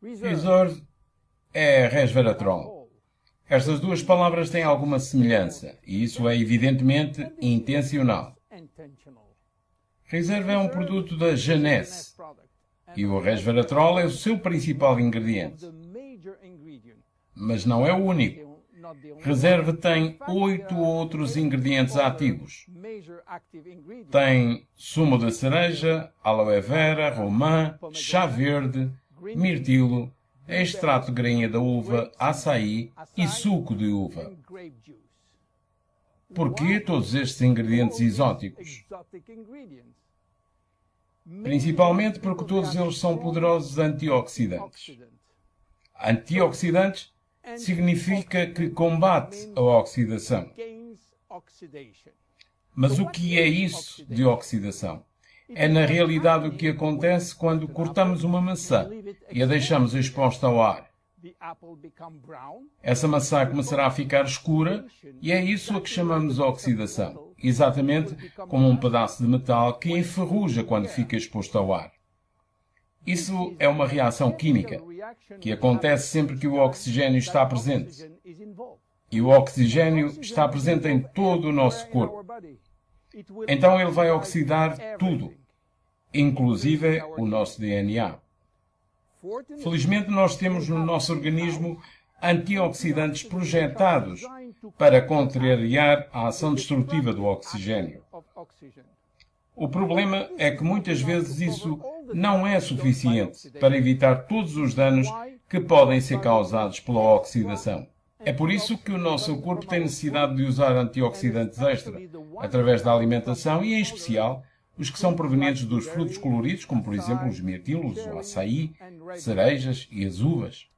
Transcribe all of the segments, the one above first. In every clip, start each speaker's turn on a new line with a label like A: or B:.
A: Reserve é resveratrol. Estas duas palavras têm alguma semelhança, e isso é evidentemente intencional. Reserve é um produto da Jeunesse, e o resveratrol é o seu principal ingrediente. Mas não é o único. Reserve tem 8 outros ingredientes ativos. Tem sumo de cereja, aloe vera, romã, chá verde, mirtilo, extrato de grainha da uva, açaí e suco de uva. Por que todos estes ingredientes exóticos? Principalmente porque todos eles são poderosos antioxidantes. Antioxidantes significa que combate a oxidação. Mas o que é isso de oxidação? É na realidade o que acontece quando cortamos uma maçã e a deixamos exposta ao ar. Essa maçã começará a ficar escura e é isso a que chamamos de oxidação, exatamente como um pedaço de metal que enferruja quando fica exposto ao ar. Isso é uma reação química que acontece sempre que o oxigênio está presente. E o oxigênio está presente em todo o nosso corpo. Então ele vai oxidar tudo, inclusive o nosso DNA. Felizmente nós temos no nosso organismo antioxidantes projetados para contrariar a ação destrutiva do oxigênio. O problema é que muitas vezes isso não é suficiente para evitar todos os danos que podem ser causados pela oxidação. É por isso que o nosso corpo tem necessidade de usar antioxidantes extra, através da alimentação e, em especial, os que são provenientes dos frutos coloridos, como por exemplo os mirtilos, o açaí, cerejas e as uvas.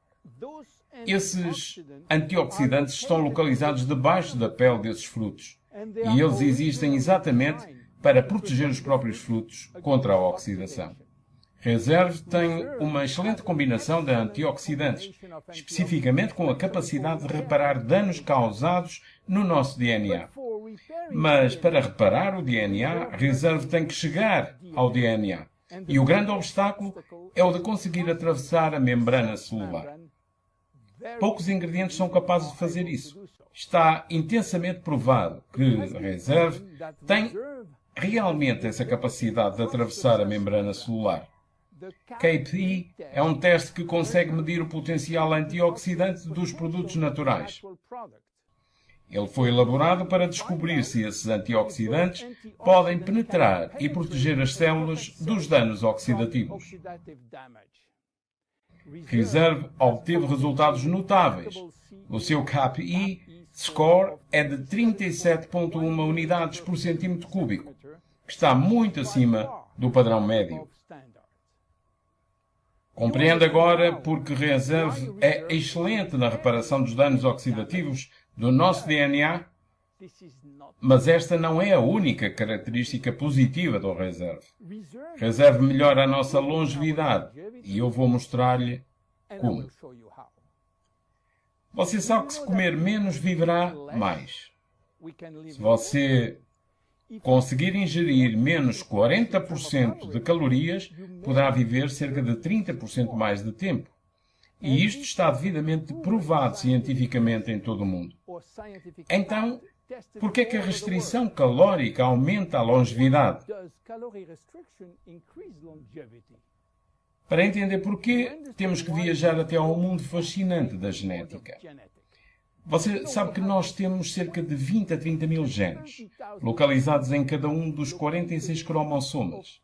A: Esses antioxidantes estão localizados debaixo da pele desses frutos e eles existem exatamente para proteger os próprios frutos contra a oxidação. Reserve tem uma excelente combinação de antioxidantes, especificamente com a capacidade de reparar danos causados no nosso DNA. Mas para reparar o DNA, Reserve tem que chegar ao DNA. E o grande obstáculo é o de conseguir atravessar a membrana celular. Poucos ingredientes são capazes de fazer isso. Está intensamente provado que Reserve tem realmente essa capacidade de atravessar a membrana celular. KPI é um teste que consegue medir o potencial antioxidante dos produtos naturais. Ele foi elaborado para descobrir se esses antioxidantes podem penetrar e proteger as células dos danos oxidativos. Reserve obteve resultados notáveis. O seu KPI score é de 37,1 unidades por centímetro cúbico, que está muito acima do padrão médio. Compreende agora porque Reserve é excelente na reparação dos danos oxidativos do nosso DNA? Mas esta não é a única característica positiva do Reserve. Reserve melhora a nossa longevidade e eu vou mostrar-lhe como. Você sabe que se comer menos viverá mais. Se você conseguir ingerir menos 40% de calorias, poderá viver cerca de 30% mais de tempo. E isto está devidamente provado cientificamente em todo o mundo. Então, por que é que a restrição calórica aumenta a longevidade? Para entender porquê, temos que viajar até ao mundo fascinante da genética. Você sabe que nós temos cerca de 20 a 30 mil genes, localizados em cada um dos 46 cromossomas.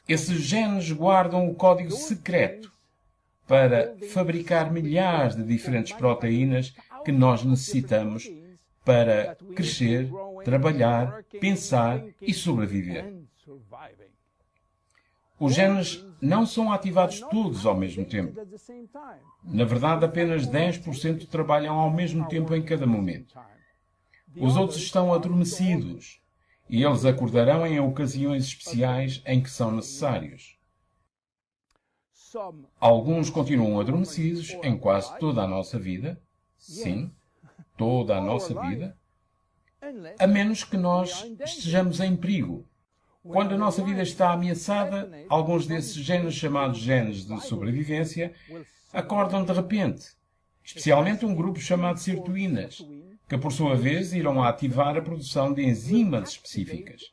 A: Esses genes guardam o código secreto para fabricar milhares de diferentes proteínas que nós necessitamos para crescer, trabalhar, pensar e sobreviver. Os genes não são ativados todos ao mesmo tempo. Na verdade, apenas 10% trabalham ao mesmo tempo em cada momento. Os outros estão adormecidos e eles acordarão em ocasiões especiais em que são necessários. Alguns continuam adormecidos em quase toda a nossa vida. Sim, toda a nossa vida. A menos que nós estejamos em perigo. Quando a nossa vida está ameaçada, alguns desses genes chamados genes de sobrevivência acordam de repente, especialmente um grupo chamado sirtuínas, que por sua vez irão ativar a produção de enzimas específicas.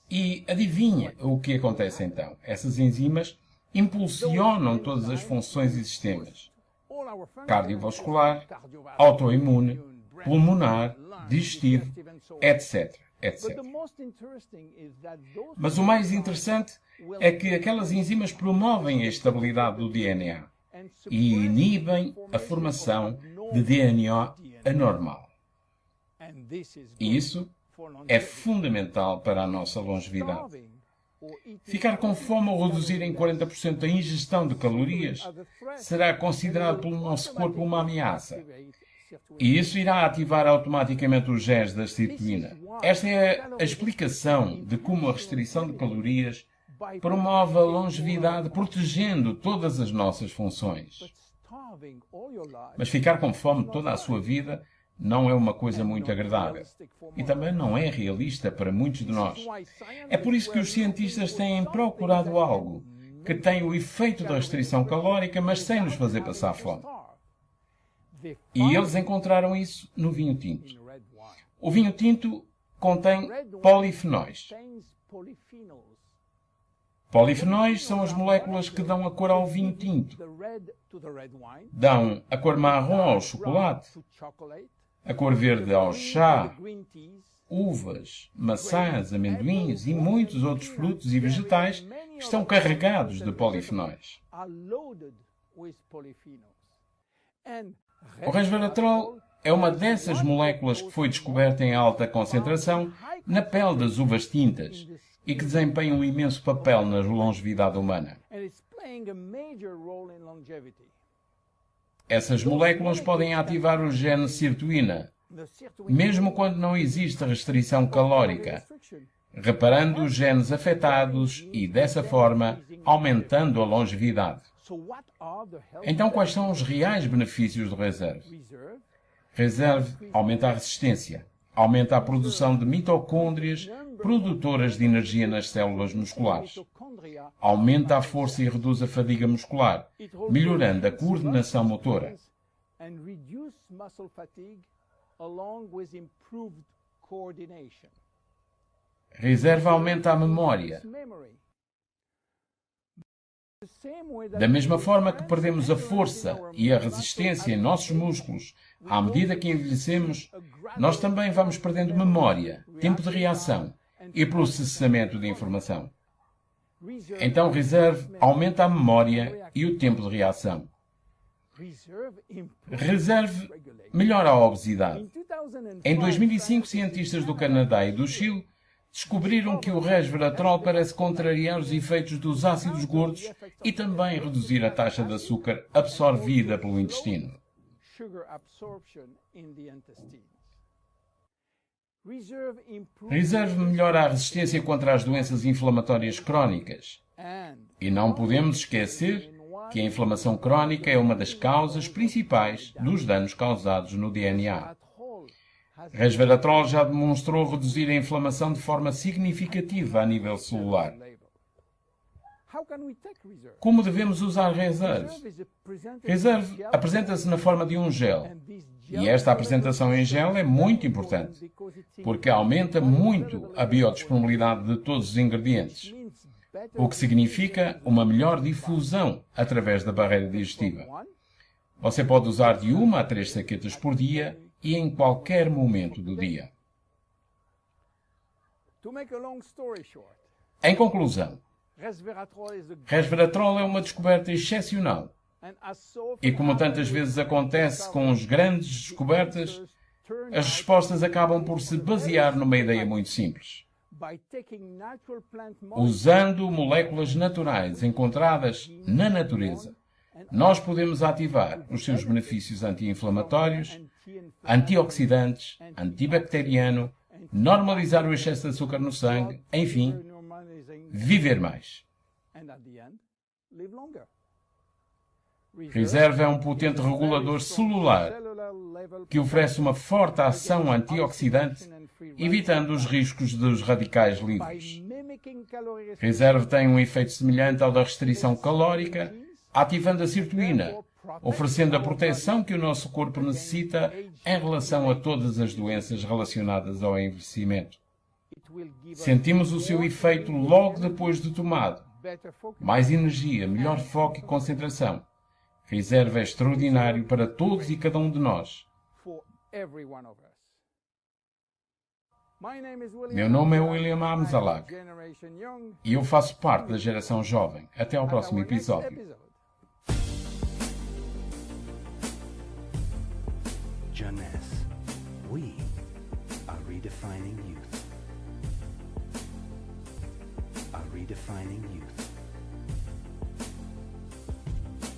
A: E adivinha o que acontece então? Essas enzimas impulsionam todas as funções e sistemas: cardiovascular, autoimune, pulmonar, digestivo, etc, etc. Mas o mais interessante é que aquelas enzimas promovem a estabilidade do DNA e inibem a formação de DNA anormal. E isso é fundamental para a nossa longevidade. Ficar com fome ou reduzir em 40% a ingestão de calorias será considerado pelo nosso corpo uma ameaça. E isso irá ativar automaticamente os genes da sirtuína. Esta é a explicação de como a restrição de calorias promove a longevidade, protegendo todas as nossas funções. Mas ficar com fome toda a sua vida não é uma coisa muito agradável. E também não é realista para muitos de nós. É por isso que os cientistas têm procurado algo que tem o efeito da restrição calórica, mas sem nos fazer passar fome. E eles encontraram isso no vinho tinto. O vinho tinto contém polifenóis. Polifenóis são as moléculas que dão a cor ao vinho tinto. Dão a cor marrom ao chocolate, a cor verde ao chá, uvas, maçãs, amendoins e muitos outros frutos e vegetais que estão carregados de polifenóis. O resveratrol é uma dessas moléculas que foi descoberta em alta concentração na pele das uvas tintas e que desempenha um imenso papel na longevidade humana. Essas moléculas podem ativar o gene sirtuína, mesmo quando não existe restrição calórica, reparando os genes afetados e, dessa forma, aumentando a longevidade. Então, quais são os reais benefícios do Reserve? Reserve aumenta a resistência, aumenta a produção de mitocôndrias produtoras de energia nas células musculares, aumenta a força e reduz a fadiga muscular, melhorando a coordenação motora. Reserva aumenta a memória. Da mesma forma que perdemos a força e a resistência em nossos músculos à medida que envelhecemos, nós também vamos perdendo memória, tempo de reação e processamento de informação. Então, Reserve aumenta a memória e o tempo de reação. Reserve melhora a obesidade. Em 2005, cientistas do Canadá e do Chile descobriram que o resveratrol parece contrariar os efeitos dos ácidos gordos e também reduzir a taxa de açúcar absorvida pelo intestino. Reserve melhora a resistência contra as doenças inflamatórias crónicas. E não podemos esquecer que a inflamação crónica é uma das causas principais dos danos causados no DNA. Resveratrol já demonstrou reduzir a inflamação de forma significativa a nível celular. Como devemos usar Reserve? Reserve apresenta-se na forma de um gel. E esta apresentação em gel é muito importante, porque aumenta muito a biodisponibilidade de todos os ingredientes, o que significa uma melhor difusão através da barreira digestiva. Você pode usar de 1 a 3 saquetas por dia e em qualquer momento do dia. Em conclusão, resveratrol é uma descoberta excepcional. E como tantas vezes acontece com as grandes descobertas, as respostas acabam por se basear numa ideia muito simples. Usando moléculas naturais encontradas na natureza, nós podemos ativar os seus benefícios anti-inflamatórios, antioxidantes, antibacteriano, normalizar o excesso de açúcar no sangue, enfim, viver mais. Reserve é um potente regulador celular que oferece uma forte ação antioxidante, evitando os riscos dos radicais livres. Reserve tem um efeito semelhante ao da restrição calórica, ativando a sirtuína, oferecendo a proteção que o nosso corpo necessita em relação a todas as doenças relacionadas ao envelhecimento. Sentimos o seu efeito logo depois de tomado. Mais energia, melhor foco e concentração. Reserve é extraordinário para todos e cada um de nós. Meu nome é William Amzalag e eu faço parte da geração jovem. Até ao próximo episódio.
B: Jeunesse, we are redefining youth. Are redefining youth.